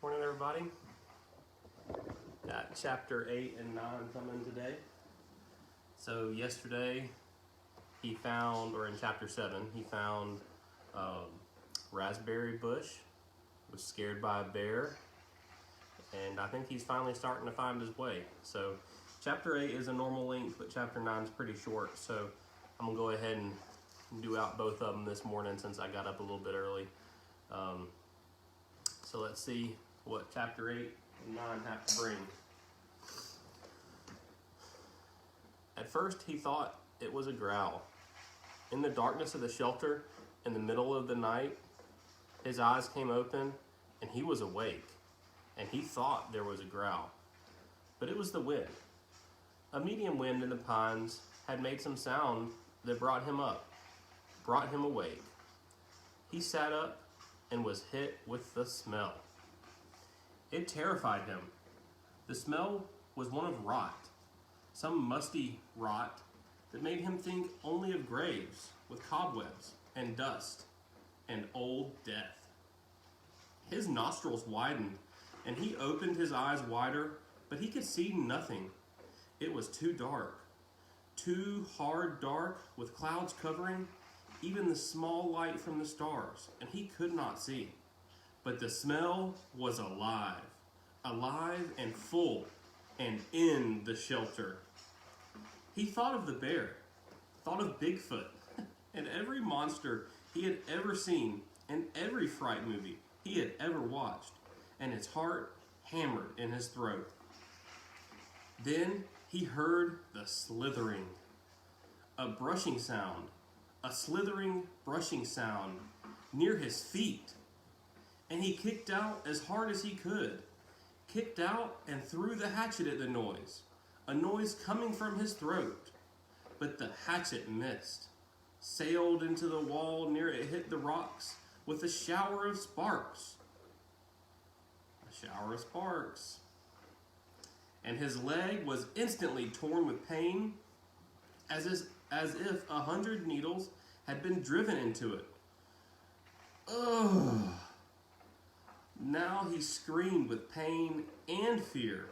Morning, everybody. Got chapter 8 and 9 coming today. So yesterday he found, or in chapter 7, he found raspberry bush, was scared by a bear, and I think he's finally starting to find his way. So chapter 8 is a normal length, but chapter 9 is pretty short, so I'm going to go ahead and do out both of them this morning since I got up a little bit early. So let's see what chapter 8 and 9 have to bring. At first he thought it was a growl. In the darkness of the shelter, in the middle of the night, his eyes came open and he was awake, and he thought there was a growl. But it was the wind. A medium wind in the pines had made some sound that brought him up, brought him awake. He sat up and was hit with the smell. It terrified him. The smell was one of rot, some musty rot that made him think only of graves with cobwebs and dust and old death. His nostrils widened and he opened his eyes wider, but he could see nothing. It was too dark, too hard dark with clouds covering even the small light from the stars, and he could not see. But the smell was alive, alive and full, and in the shelter. He thought of the bear, thought of Bigfoot, and every monster he had ever seen, and every fright movie he had ever watched, and his heart hammered in his throat. Then he heard the slithering, a brushing sound, a slithering, brushing sound near his feet. And he kicked out as hard as he could, kicked out and threw the hatchet at the noise, a noise coming from his throat. But the hatchet missed, sailed into the wall near it hit the rocks with a shower of sparks. A shower of sparks. And his leg was instantly torn with pain, as if 100 needles had been driven into it. Ugh! Now he screamed with pain and fear,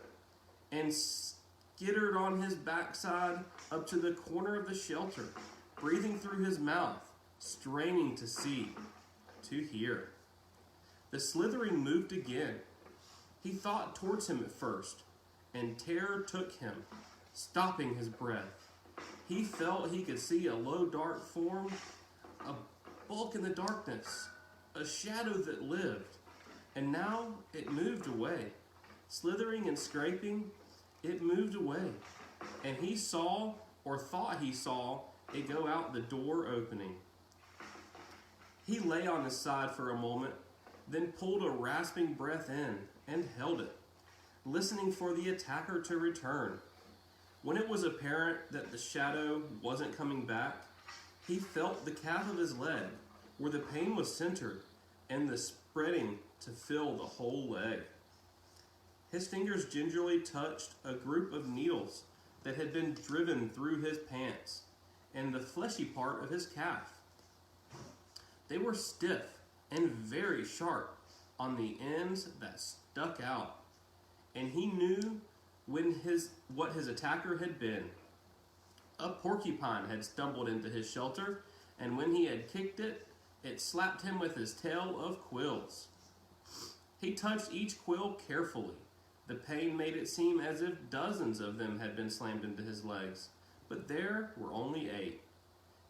and skittered on his backside up to the corner of the shelter, breathing through his mouth, straining to see, to hear. The slithering moved again. He thought towards him at first, and terror took him, stopping his breath. He felt he could see a low dark form, a bulk in the darkness, a shadow that lived. And now it moved away. Slithering and scraping, it moved away. And he saw, or thought he saw, it go out the door opening. He lay on his side for a moment, then pulled a rasping breath in and held it, listening for the attacker to return. When it was apparent that the shadow wasn't coming back, he felt the calf of his leg, where the pain was centered, and the spreading to fill the whole leg. His fingers gingerly touched a group of needles that had been driven through his pants and the fleshy part of his calf. They were stiff and very sharp on the ends that stuck out, and he knew what his attacker had been. A porcupine had stumbled into his shelter, and when he had kicked it, it slapped him with his tail of quills. He touched each quill carefully. The pain made it seem as if dozens of them had been slammed into his legs, but there were only 8,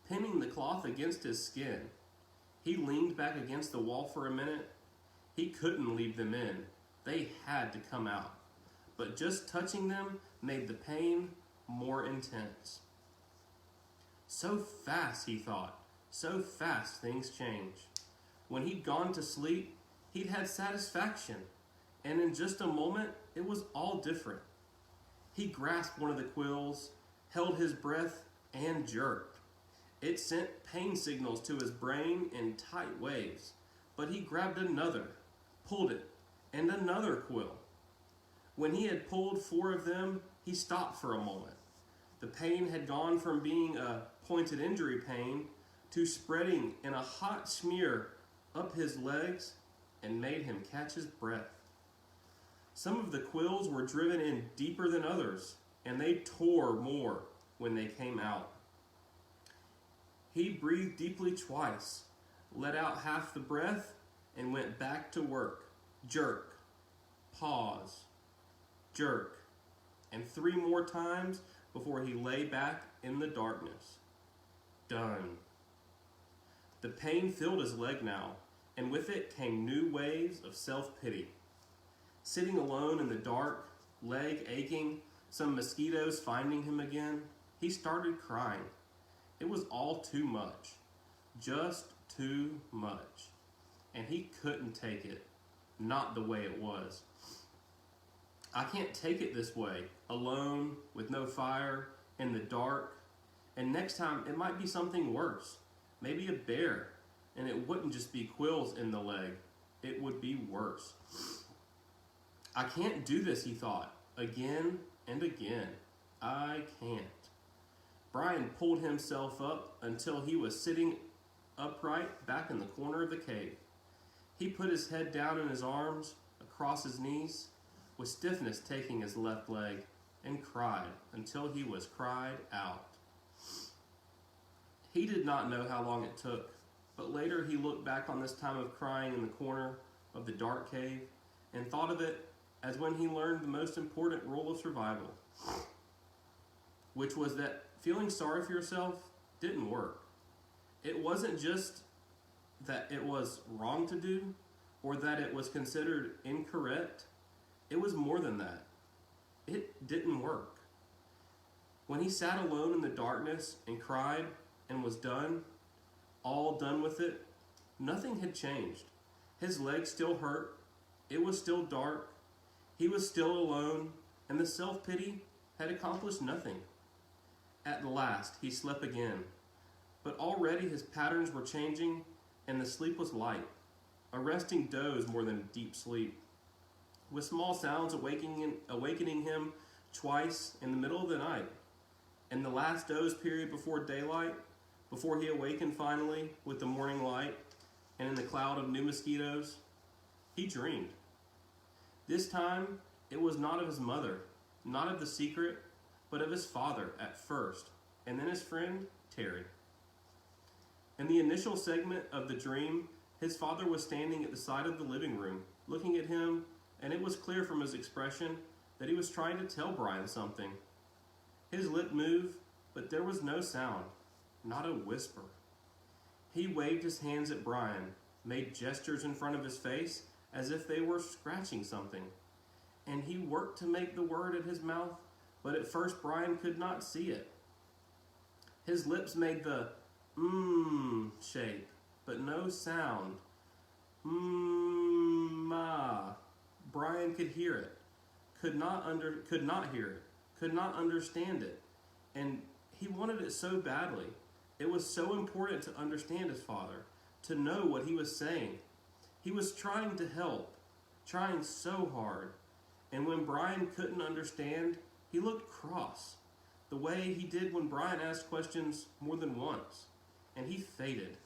pinning the cloth against his skin. He leaned back against the wall for a minute. He couldn't leave them in. They had to come out. But just touching them made the pain more intense. So fast, he thought, so fast things change. When he'd gone to sleep, he'd had satisfaction, and in just a moment, it was all different. He grasped one of the quills, held his breath, and jerked. It sent pain signals to his brain in tight waves, but he grabbed another, pulled it, and another quill. When he had pulled 4 of them, he stopped for a moment. The pain had gone from being a pointed injury pain to spreading in a hot smear up his legs and made him catch his breath. Some of the quills were driven in deeper than others, and they tore more when they came out. He breathed deeply twice, let out half the breath, and went back to work. Jerk, pause, jerk, and 3 more times before he lay back in the darkness. Done. The pain filled his leg now, and with it came new waves of self-pity. Sitting alone in the dark, leg aching, some mosquitoes finding him again, he started crying. It was all too much. Just too much. And he couldn't take it. Not the way it was. I can't take it this way, alone, with no fire, in the dark. And next time, it might be something worse. Maybe a bear. And it wouldn't just be quills in the leg. It would be worse. I can't do this, he thought, again and again. I can't. Brian pulled himself up until he was sitting upright back in the corner of the cave. He put his head down in his arms, across his knees, with stiffness taking his left leg, and cried until he was cried out. He did not know how long it took, but later he looked back on this time of crying in the corner of the dark cave and thought of it as when he learned the most important rule of survival, which was that feeling sorry for yourself didn't work. It wasn't just that it was wrong to do or that it was considered incorrect. It was more than that. It didn't work. When he sat alone in the darkness and cried and was done, all done with it, nothing had changed. His leg still hurt. It was still dark. He was still alone, and the self-pity had accomplished nothing. At last, he slept again, but already his patterns were changing, and the sleep was light, a resting doze more than a deep sleep, with small sounds awakening him twice in the middle of the night. In the last doze period before daylight, before he awakened finally with the morning light, and in the cloud of new mosquitoes, he dreamed. This time, it was not of his mother, not of the secret, but of his father at first, and then his friend, Terry. In the initial segment of the dream, his father was standing at the side of the living room, looking at him, and it was clear from his expression that he was trying to tell Brian something. His lip moved, but there was no sound, not a whisper. He waved his hands at Brian, made gestures in front of his face as if they were scratching something, and he worked to make the word at his mouth, but at first Brian could not see it. His lips made the shape, but no sound. Ma. Brian could hear it, could not hear it, could not understand it, and he wanted it so badly. It was so important to understand his father, to know what he was saying. He was trying to help, trying so hard, and when Brian couldn't understand, he looked cross, the way he did when Brian asked questions more than once, and he faded.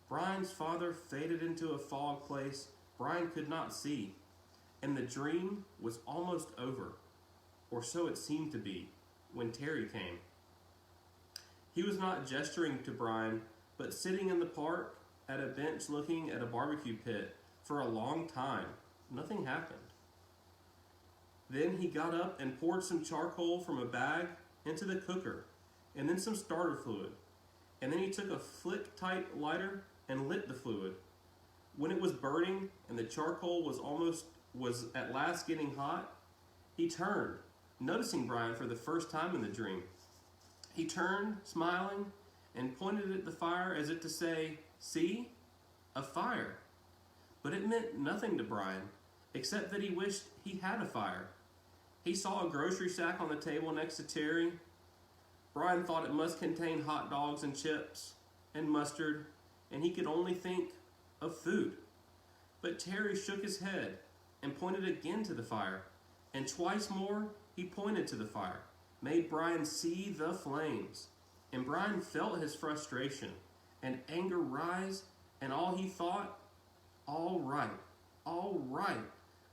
Brian's father faded into a fog place Brian could not see, and the dream was almost over, or so it seemed to be, when Terry came. He was not gesturing to Brian, but sitting in the park at a bench looking at a barbecue pit for a long time. Nothing happened. Then he got up and poured some charcoal from a bag into the cooker, and then some starter fluid. And then he took a flick-tight lighter and lit the fluid. When it was burning and the charcoal was at last getting hot, he turned, noticing Brian for the first time in the dream. He turned, smiling, and pointed at the fire as if to say, "See? A fire." But it meant nothing to Brian, except that he wished he had a fire. He saw a grocery sack on the table next to Terry. Brian thought it must contain hot dogs and chips and mustard, and he could only think of food. But Terry shook his head and pointed again to the fire, and twice more he pointed to the fire, made Brian see the flames, and Brian felt his frustration and anger rise, and all he thought, all right,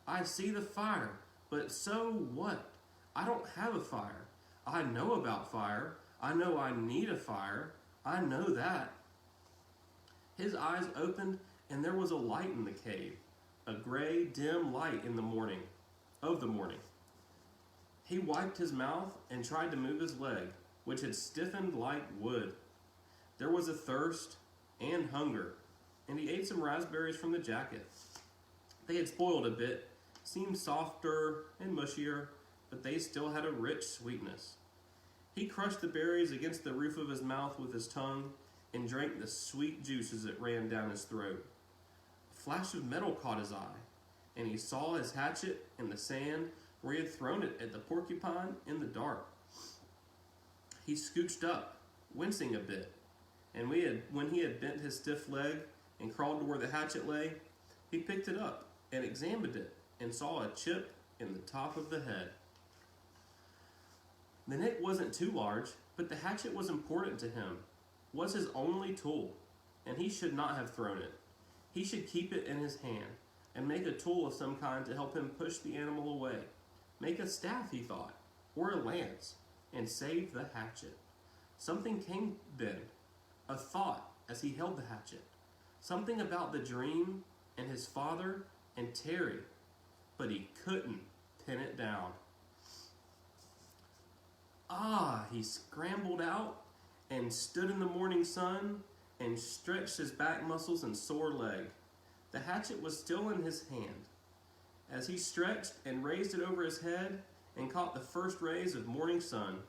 I see the fire, But so what? I don't have a fire. I know about fire. I know I need a fire. I know that. His eyes opened, and there was a light in the cave, a gray, dim light in the morning, of the morning. He wiped his mouth and tried to move his leg, which had stiffened like wood. There was a thirst and hunger, and he ate some raspberries from the jacket. They had spoiled a bit, seemed softer and mushier, but they still had a rich sweetness. He crushed the berries against the roof of his mouth with his tongue and drank the sweet juice as it ran down his throat. A flash of metal caught his eye, and he saw his hatchet in the sand where he had thrown it at the porcupine in the dark. He scooched up, wincing a bit, and when he had bent his stiff leg and crawled to where the hatchet lay, he picked it up and examined it and saw a chip in the top of the head. The nick wasn't too large, but the hatchet was important to him, was his only tool, and he should not have thrown it. He should keep it in his hand and make a tool of some kind to help him push the animal away. Make a staff, he thought, or a lance, and save the hatchet. Something came then, a thought as he held the hatchet. Something about the dream and his father and Terry, but he couldn't pin it down. He scrambled out and stood in the morning sun and stretched his back muscles and sore leg. The hatchet was still in his hand. As he stretched and raised it over his head and caught the first rays of morning sun,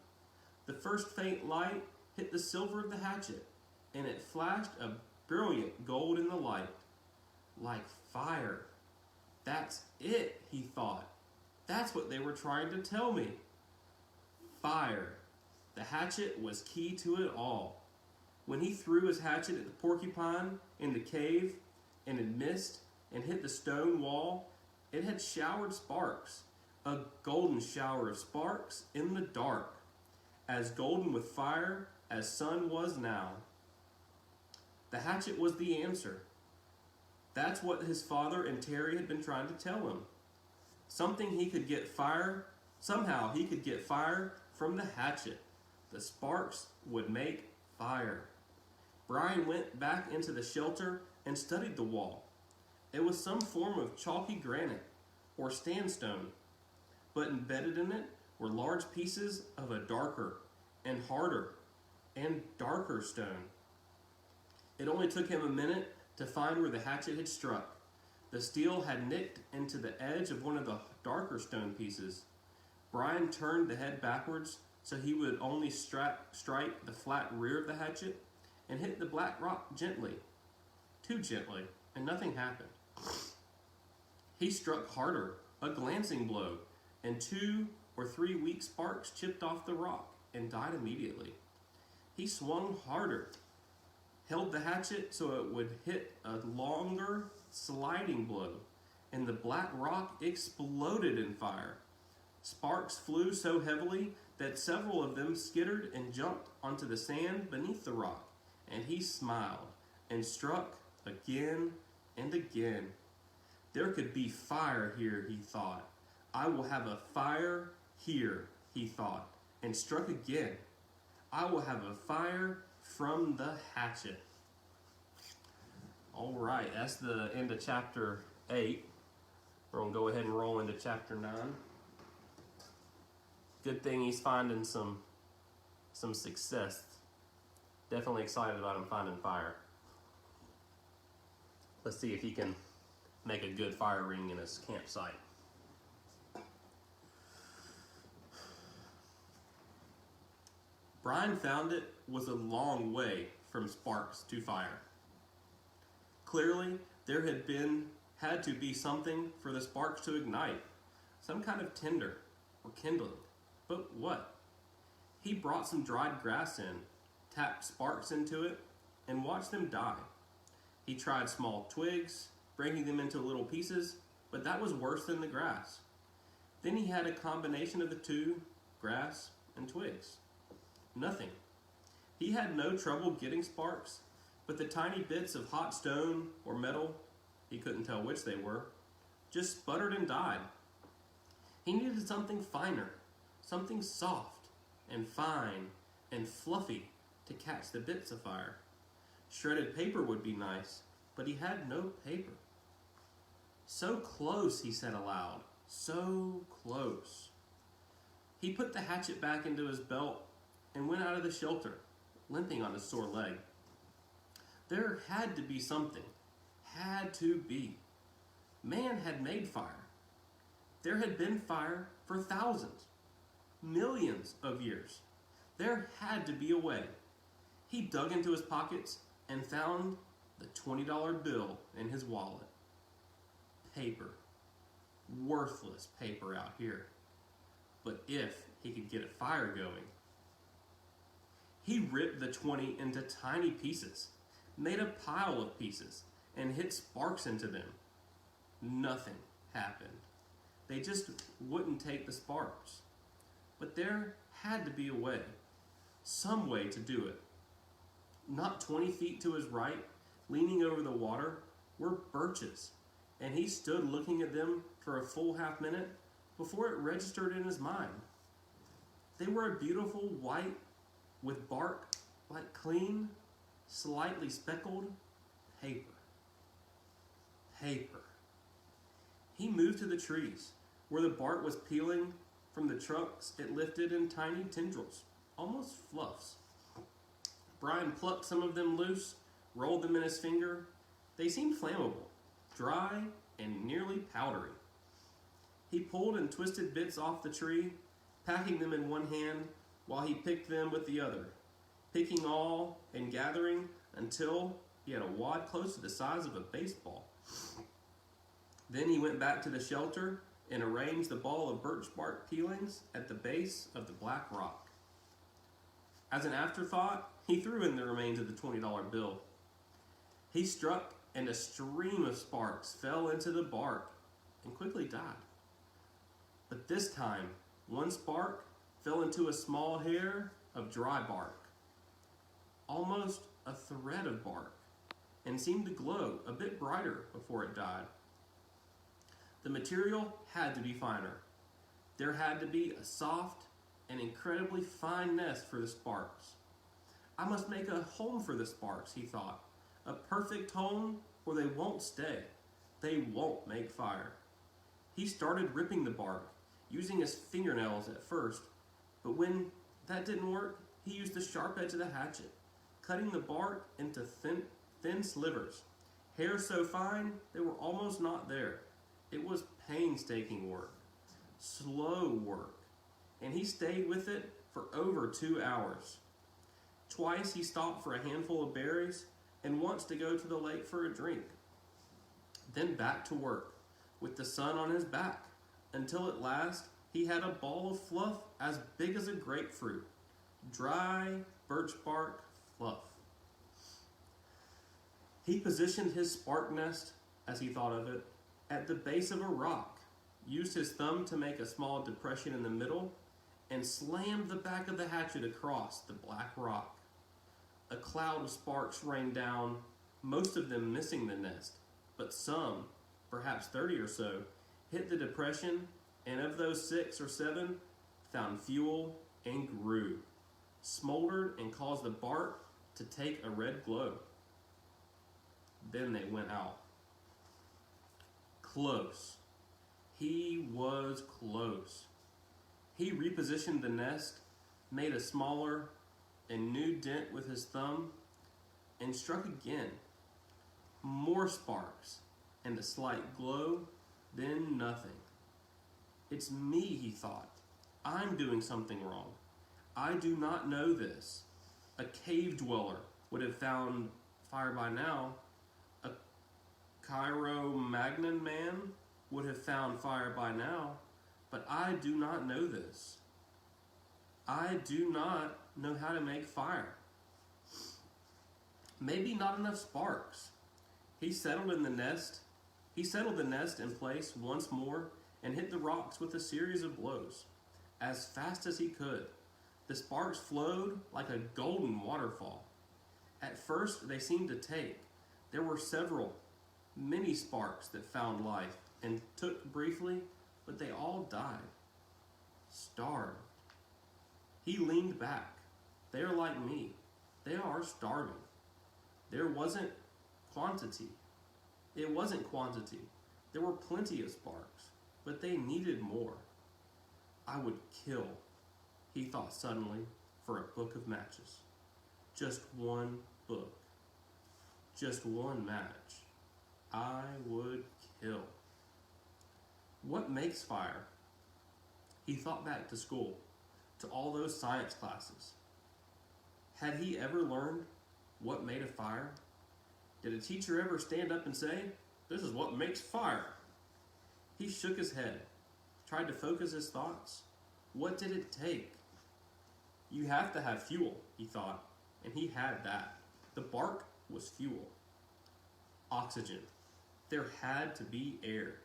the first faint light hit the silver of the hatchet, and it flashed a brilliant gold in the light, like fire. That's it, he thought. That's what they were trying to tell me. Fire. The hatchet was key to it all. When he threw his hatchet at the porcupine in the cave and it missed and hit the stone wall, it had showered sparks, a golden shower of sparks in the dark, as golden with fire as sun was now. The hatchet was the answer. That's what his father and Terry had been trying to tell him. Somehow he could get fire from the hatchet. The sparks would make fire. Brian went back into the shelter and studied the wall. It was some form of chalky granite or sandstone, but embedded in it were large pieces of a darker and harder and darker stone. It only took him a minute to find where the hatchet had struck. The steel had nicked into the edge of one of the darker stone pieces. Brian turned the head backwards so he would only strike the flat rear of the hatchet and hit the black rock gently, too gently, and nothing happened. He struck harder, a glancing blow, and 2 or 3 weak sparks chipped off the rock and died immediately. He swung harder, held the hatchet so it would hit a longer sliding blow, and the black rock exploded in fire. Sparks flew so heavily that several of them skittered and jumped onto the sand beneath the rock, and he smiled and struck again and again. There could be fire here, he thought. I will have a fire here, he thought, and struck again. I will have a fire from the hatchet. All right, that's the end of chapter 8. We're going to go ahead and roll into chapter 9. Good thing he's finding some success. Definitely excited about him finding fire. Let's see if he can make a good fire ring in his campsite. Brian found it was a long way from sparks to fire. Clearly, there had to be something for the sparks to ignite, some kind of tinder or kindling. But what? He brought some dried grass in, tapped sparks into it, and watched them die. He tried small twigs, breaking them into little pieces, but that was worse than the grass. Then he had a combination of the two, grass and twigs. Nothing. He had no trouble getting sparks, but the tiny bits of hot stone or metal, he couldn't tell which they were, just sputtered and died. He needed something finer, something soft and fine and fluffy to catch the bits of fire. Shredded paper would be nice, but he had no paper. So close, he said aloud, so close. He put the hatchet back into his belt and went out of the shelter, limping on his sore leg. There had to be something. Had to be. Man had made fire. There had been fire for thousands, millions of years. There had to be a way. He dug into his pockets and found the $20 bill in his wallet. Paper. Worthless paper out here. But if he could get a fire going. He ripped the 20 into tiny pieces, made a pile of pieces, and hit sparks into them. Nothing happened. They just wouldn't take the sparks. But there had to be a way, some way to do it. Not 20 feet to his right, leaning over the water, were birches, and he stood looking at them for a full half-minute before it registered in his mind. They were a beautiful white with bark like clean, slightly speckled paper. Paper. He moved to the trees, where the bark was peeling from the trunks it lifted in tiny tendrils, almost fluffs. Brian plucked some of them loose, rolled them in his finger. They seemed flammable, dry, and nearly powdery. He pulled and twisted bits off the tree, packing them in one hand while he picked them with the other, picking all and gathering until he had a wad close to the size of a baseball. Then he went back to the shelter and arranged the ball of birch bark peelings at the base of the black rock. As an afterthought, he threw in the remains of the $20 bill. He struck, and a stream of sparks fell into the bark and quickly died. But this time, one spark fell into a small hair of dry bark, almost a thread of bark, and seemed to glow a bit brighter before it died. The material had to be finer. There had to be a soft and incredibly fine nest for the sparks. I must make a home for the sparks, he thought. A perfect home where they won't stay. They won't make fire. He started ripping the bark, using his fingernails at first, but when that didn't work, he used the sharp edge of the hatchet, cutting the bark into thin slivers, hair so fine they were almost not there. It was painstaking work, slow work, and he stayed with it for over 2 hours. Twice he stopped for a handful of berries and once to go to the lake for a drink. Then back to work, with the sun on his back, until at last he had a ball of fluff as big as a grapefruit, dry birch bark fluff. He positioned his spark nest, as he thought of it, at the base of a rock, used his thumb to make a small depression in the middle, and slammed the back of the hatchet across the black rock. A cloud of sparks rained down, most of them missing the nest, but some, perhaps 30 or so, hit the depression, and of those 6 or 7, found fuel and grew, smoldered and caused the bark to take a red glow. Then they went out. Close. He was close. He repositioned the nest, made a smaller and new dent with his thumb, and struck again. More sparks and a slight glow, then nothing. It's me, he thought. I'm doing something wrong. I do not know this. A cave dweller would have found fire by now. A Cro-Magnon man would have found fire by now, but I do not know this. I do not know how to make fire. Maybe not enough sparks. He settled the nest in place once more and hit the rocks with a series of blows. As fast as he could, the sparks flowed like a golden waterfall. At first, they seemed to take. There were many sparks that found life and took briefly, but they all died, starved. He leaned back. They are like me. They are starving. There wasn't quantity. It wasn't quantity. There were plenty of sparks, but they needed more. I would kill, he thought suddenly, for a book of matches. Just one book. Just one match. I would kill. What makes fire? He thought back to school, to all those science classes. Had he ever learned what made a fire? Did a teacher ever stand up and say, "This is what makes fire"? He shook his head, tried to focus his thoughts. What did it take? You have to have fuel, he thought, and he had that. The bark was fuel. Oxygen. There had to be air.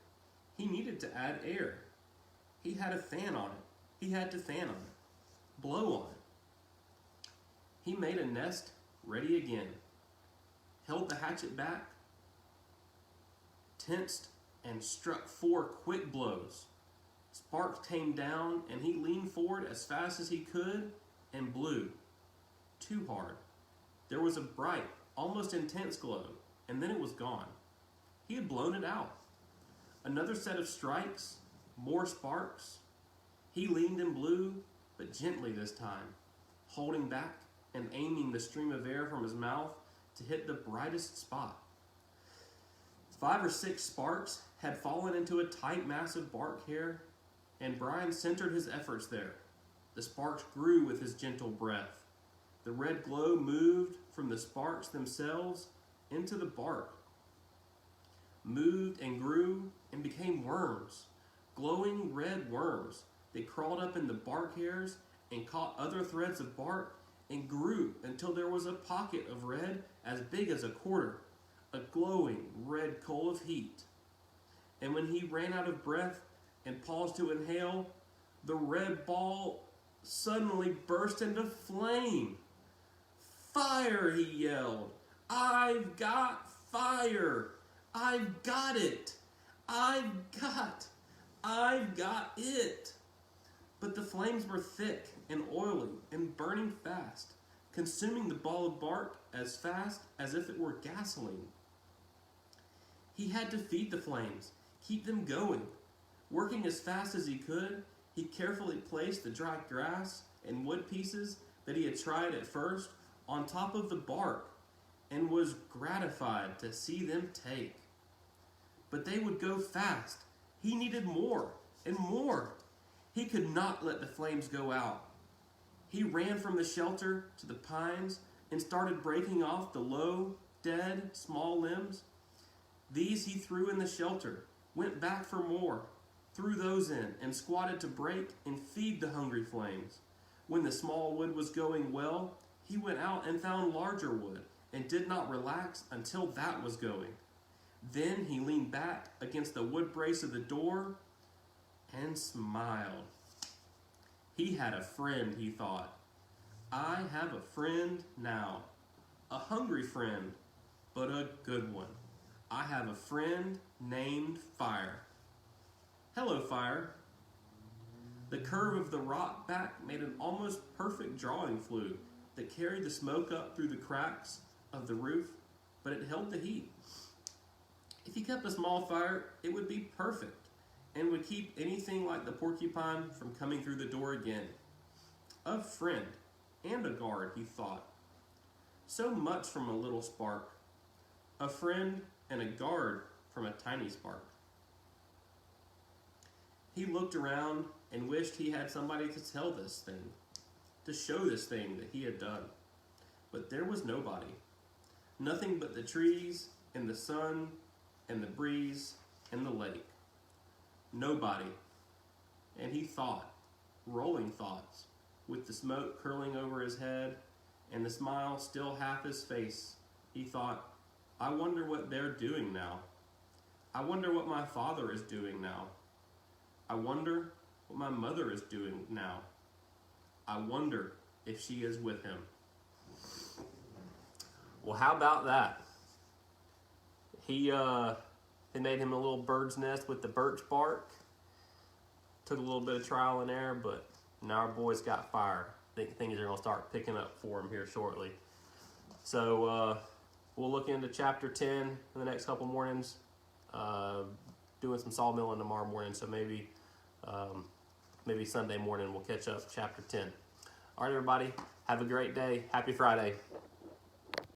He needed to add air. He had a fan on it. He had to fan on it. Blow on it. He made a nest ready again. Held the hatchet back. Tensed and struck 4 quick blows. Sparks came down and he leaned forward as fast as he could and blew. Too hard. There was a bright, almost intense glow, and then it was gone. He had blown it out. Another set of strikes, more sparks. He leaned and blew, but gently this time, holding back and aiming the stream of air from his mouth to hit the brightest spot. 5 or 6 sparks had fallen into a tight mass of bark hair, and Brian centered his efforts there. The sparks grew with his gentle breath. The red glow moved from the sparks themselves into the bark, moved and grew and became worms, glowing red worms. They crawled up in the bark hairs and caught other threads of bark and grew until there was a pocket of red as big as a quarter, a glowing red coal of heat. And when he ran out of breath and paused to inhale, the red ball suddenly burst into flame. "Fire!" he yelled. "I've got fire! I've got it! I've got it!" But the flames were thick and oily and burning fast, consuming the ball of bark as fast as if it were gasoline. He had to feed the flames, keep them going. Working as fast as he could, he carefully placed the dry grass and wood pieces that he had tried at first on top of the bark and was gratified to see them take. But they would go fast. He needed more and more. He could not let the flames go out. He ran from the shelter to the pines and started breaking off the low, dead, small limbs. These he threw in the shelter, went back for more, threw those in, and squatted to break and feed the hungry flames. When the small wood was going well, he went out and found larger wood and did not relax until that was going. Then he leaned back against the wood brace of the door and smiled. He had a friend, he thought. I have a friend now. A hungry friend, but a good one. I have a friend named Fire. Hello, Fire. The curve of the rock back made an almost perfect drawing flue that carried the smoke up through the cracks of the roof, but it held the heat. If he kept a small fire, it would be perfect and would keep anything like the porcupine from coming through the door again. A friend and a guard, he thought. So much from a little spark. A friend and a guard from a tiny spark. He looked around and wished he had somebody to tell this thing, to show this thing that he had done. But there was nobody. Nothing but the trees and the sun and the breeze and the lake. Nobody. And he thought, rolling thoughts, with the smoke curling over his head and the smile still half his face. He thought, I wonder what they're doing now. I wonder what my father is doing now. I wonder what my mother is doing now. I wonder if she is with him. Well, how about that? They made him a little bird's nest with the birch bark. Took a little bit of trial and error, but now our boy's got fire. I think things are going to start picking up for him here shortly. So we'll look into chapter 10 in the next couple mornings. Doing some sawmilling tomorrow morning, so maybe Sunday morning we'll catch up chapter 10. All right, everybody, have a great day. Happy Friday.